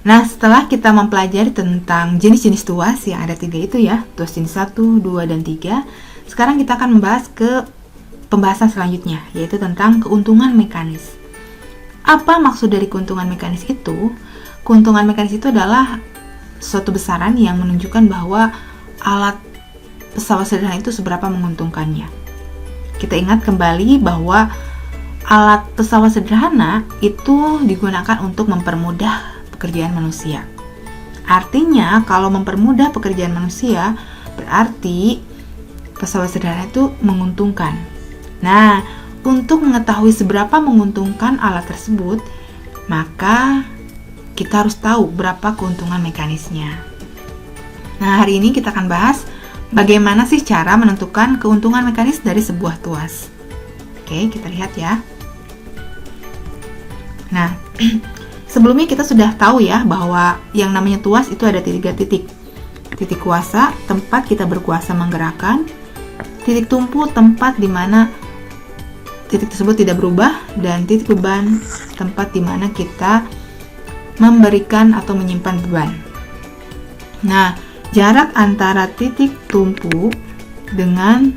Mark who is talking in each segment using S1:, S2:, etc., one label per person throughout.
S1: Nah, setelah kita mempelajari tentang jenis-jenis tuas yang ada 3 itu ya, tuas jenis 1, 2, dan 3, sekarang kita akan membahas ke pembahasan selanjutnya, yaitu tentang keuntungan mekanis. Apa maksud dari keuntungan mekanis itu? Keuntungan mekanis itu adalah suatu besaran yang menunjukkan bahwa alat pesawat sederhana itu seberapa menguntungkannya. Kita ingat kembali bahwa alat pesawat sederhana itu digunakan untuk mempermudah pekerjaan manusia. Artinya, kalau mempermudah pekerjaan manusia, berarti pesawat sederhana itu menguntungkan. Nah, untuk mengetahui seberapa menguntungkan alat tersebut, maka kita harus tahu berapa keuntungan mekanisnya. Nah, hari ini kita akan bahas bagaimana sih cara menentukan keuntungan mekanis dari sebuah tuas. Oke, kita lihat ya. Nah, sebelumnya kita sudah tahu ya bahwa yang namanya tuas itu ada 3 titik. Titik kuasa, tempat kita berkuasa menggerakkan. Titik tumpu, tempat di mana titik tersebut tidak berubah. Dan titik beban, tempat di mana kita memberikan atau menyimpan beban. Nah, jarak antara titik tumpu dengan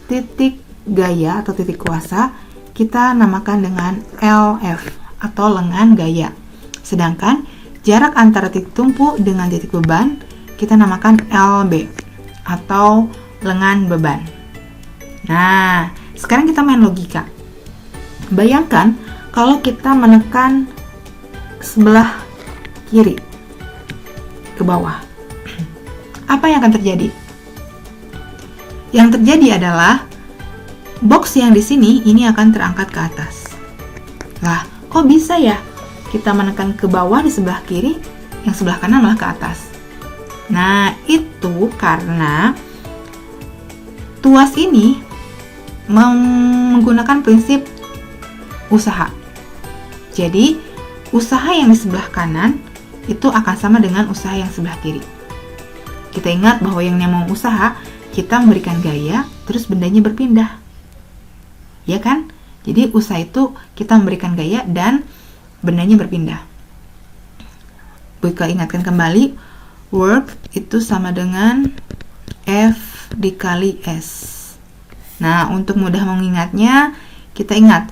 S1: titik gaya atau titik kuasa kita namakan dengan LF atau lengan gaya. Sedangkan jarak antara titik tumpu dengan titik beban kita namakan LB atau lengan beban. Nah, sekarang kita main logika. Bayangkan kalau kita menekan sebelah kiri ke bawah. Apa yang akan terjadi? Yang terjadi adalah box yang di sini ini akan terangkat ke atas. Lah, kok bisa ya? Kita menekan ke bawah di sebelah kiri, yang sebelah kanan malah ke atas. Nah, itu karena tuas ini menggunakan prinsip usaha. Jadi, usaha yang di sebelah kanan itu akan sama dengan usaha yang sebelah kiri. Kita ingat bahwa yang namanya usaha, kita memberikan gaya, terus bendanya berpindah. Ya kan? Jadi usaha itu kita memberikan gaya dan bendanya berpindah. Buka ingatkan kembali, work itu sama dengan F dikali S. Nah, untuk mudah mengingatnya, kita ingat,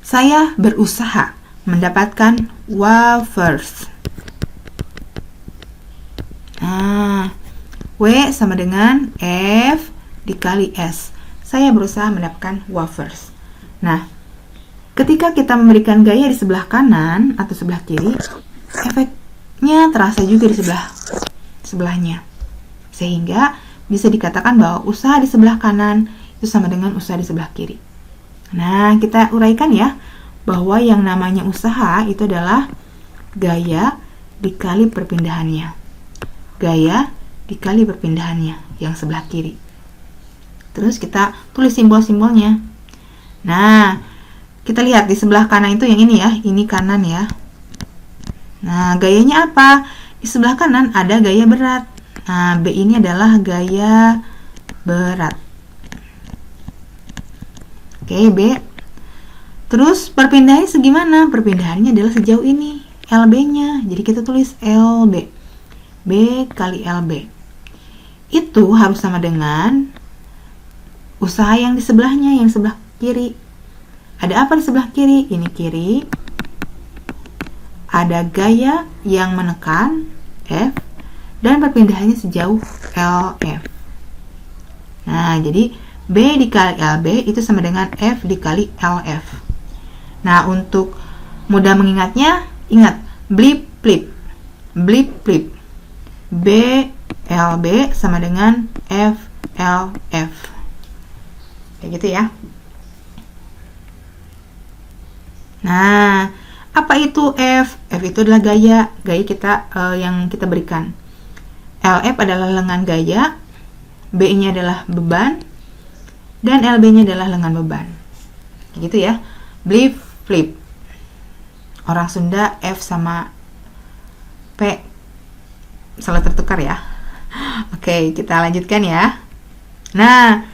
S1: saya berusaha mendapatkan wafers. Nah, W sama dengan F dikali S. Saya berusaha mendapatkan wafers. Nah, ketika kita memberikan gaya di sebelah kanan atau sebelah kiri, efeknya terasa juga di sebelahnya. Sehingga bisa dikatakan bahwa usaha di sebelah kanan itu sama dengan usaha di sebelah kiri. Nah, kita uraikan ya, bahwa yang namanya usaha itu adalah gaya dikali perpindahannya. Gaya dikali perpindahannya yang sebelah kiri. Terus kita tulis simbol-simbolnya. Nah, kita lihat di sebelah kanan itu yang ini ya, ini kanan ya. Nah, gayanya apa? Di sebelah kanan ada gaya berat. Nah, B ini adalah gaya berat. Oke, B. Terus perpindahannya segimana? Perpindahannya adalah sejauh ini, LB-nya. Jadi kita tulis LB. B kali LB. Itu harus sama dengan usaha yang di sebelahnya, yang sebelah kiri. Ada apa di sebelah kiri? Ini kiri. Ada gaya yang menekan F dan perpindahannya sejauh LF. Nah, jadi B dikali LB itu sama dengan F dikali LF. Nah, untuk mudah mengingatnya, ingat blip flip. Blip flip. B LB sama dengan F LF. Kayak gitu ya. Nah, apa itu F? F itu adalah gaya kita yang kita berikan. LF adalah lengan gaya, B-nya adalah beban, dan LB-nya adalah lengan beban. Kayak gitu ya. Blip flip. Orang Sunda F sama P salah tertukar ya. Oke, kita lanjutkan ya. Nah,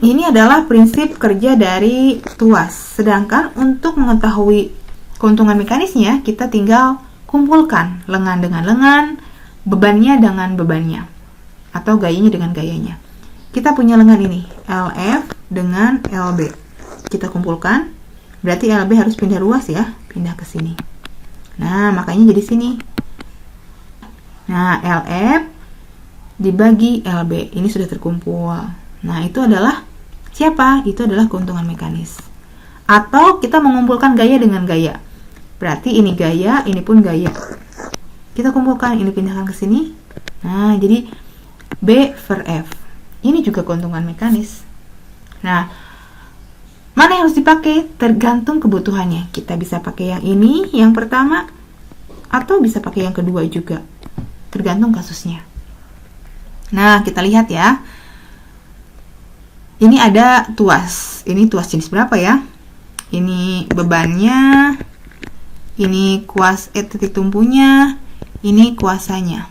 S1: ini adalah prinsip kerja dari tuas. Sedangkan untuk mengetahui keuntungan mekanisnya, kita tinggal kumpulkan lengan dengan lengan, bebannya dengan bebannya, atau gayanya dengan gayanya. Kita punya lengan ini, LF dengan LB. Kita kumpulkan, berarti LB harus pindah ruas ya, pindah ke sini. Nah, makanya jadi sini. Nah, LF dibagi LB, ini sudah terkumpul. Nah, itu adalah siapa? Itu adalah keuntungan mekanis. Atau kita mengumpulkan gaya dengan gaya. Berarti ini gaya, ini pun gaya. Kita kumpulkan, ini pindahkan ke sini. Nah, jadi B per F. Ini juga keuntungan mekanis. Nah, mana yang harus dipakai? Tergantung kebutuhannya. Kita bisa pakai yang ini, yang pertama, atau bisa pakai yang kedua juga. Tergantung kasusnya. Nah, kita lihat ya. Ini ada tuas. Ini tuas jenis berapa ya? Ini bebannya. Ini titik tumpunya, ini kuasanya.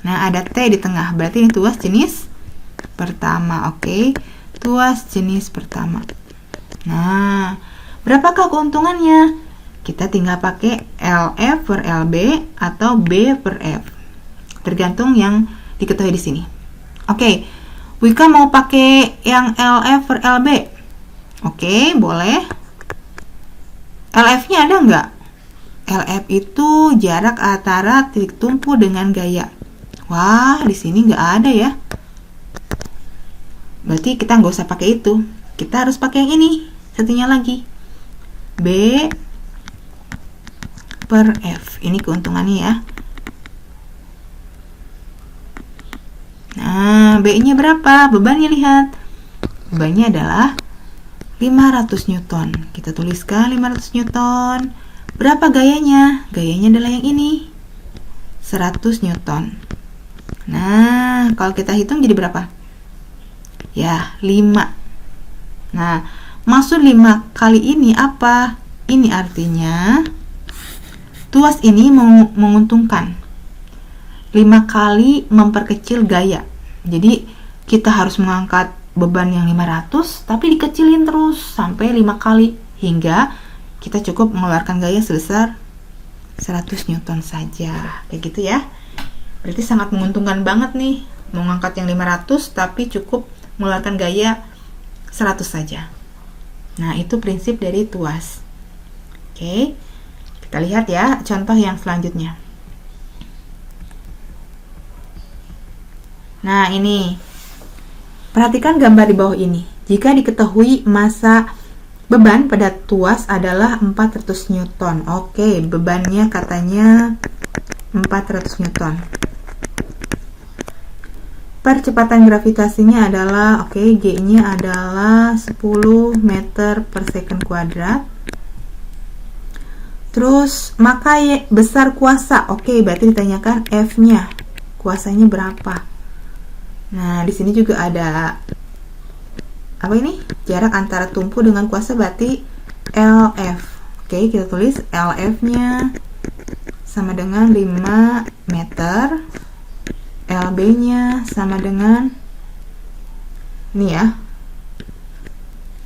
S1: Nah, ada T di tengah, berarti ini tuas jenis pertama. Oke, tuas jenis pertama. Nah, berapakah keuntungannya? Kita tinggal pakai LF per LB atau B per F. Tergantung yang diketahui di sini. Oke, Wika mau pakai yang LF per LB. Oke, boleh. LF-nya ada nggak? LF itu jarak antara titik tumpu dengan gaya. Wah, di sini nggak ada ya. Berarti kita nggak usah pakai itu. Kita harus pakai yang ini. Satunya lagi. B per F. Ini keuntungannya ya. Nah, B-nya berapa? Bebannya lihat. Bebannya adalah 500 Newton. Kita tuliskan 500 Newton. Berapa gayanya? Gayanya adalah yang ini. 100 Newton. Nah, kalau kita hitung jadi berapa? Ya, 5. Nah, maksud 5 kali ini apa? Ini artinya tuas ini menguntungkan. 5 kali memperkecil gaya. Jadi, kita harus mengangkat beban yang 500 tapi dikecilin terus sampai 5 kali hingga kita cukup mengeluarkan gaya sebesar 100 Newton saja. Kayak gitu ya. Berarti sangat menguntungkan banget nih mengangkat yang 500 tapi cukup mengeluarkan gaya 100 saja. Nah, itu prinsip dari tuas. Oke. Kita lihat ya contoh yang selanjutnya. Nah, ini perhatikan gambar di bawah ini. Jika diketahui massa beban pada tuas adalah 400 Newton. Oke, bebannya katanya 400 Newton. Percepatan gravitasinya adalah, G-nya adalah 10 meter per second kuadrat. Terus, maka besar kuasa. Berarti ditanyakan F-nya. Kuasanya berapa? Nah, di sini juga ada apa ini? Jarak antara tumpu dengan kuasa berarti LF. Oke, kita tulis LF-nya sama dengan 5 meter. LB-nya sama dengan ini ya.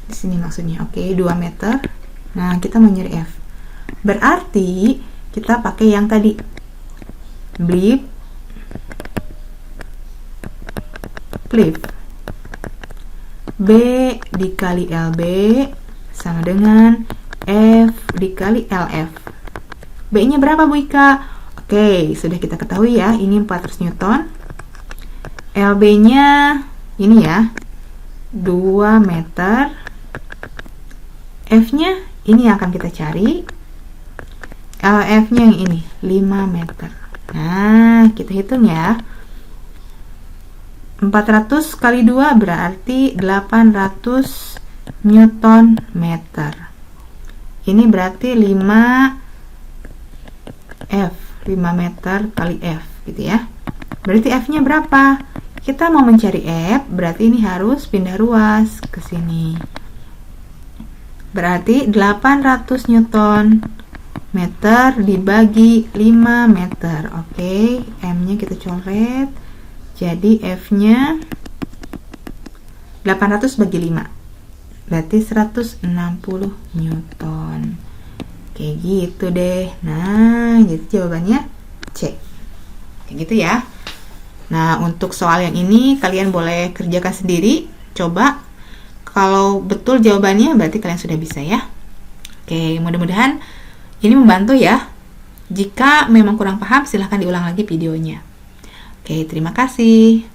S1: Di sini maksudnya. 2 meter. Nah, kita mau nyari F. Berarti kita pakai yang tadi. Blip B dikali LB sama dengan F dikali LF. B-nya berapa Bu Ika? Sudah kita ketahui ya, ini 400 Newton. LB-nya ini ya, 2 meter. F-nya ini yang akan kita cari. LF-nya yang ini, 5 meter. Nah, kita hitung ya. 400 kali 2 berarti 800 Newton meter. Ini berarti 5 F, 5 meter kali F gitu ya. Berarti F-nya berapa? Kita mau mencari F, berarti ini harus pindah ruas ke sini. Berarti 800 Newton meter dibagi 5 meter. M-nya kita coret. Jadi F-nya 800 bagi 5. Berarti 160 Newton. Kayak gitu deh. Nah, jadi jawabannya C. Kayak gitu ya. Nah, untuk soal yang ini kalian boleh kerjakan sendiri. Coba. Kalau betul jawabannya berarti kalian sudah bisa ya. Oke, mudah-mudahan ini membantu ya. Jika memang kurang paham, silahkan diulang lagi videonya. Oke, terima kasih.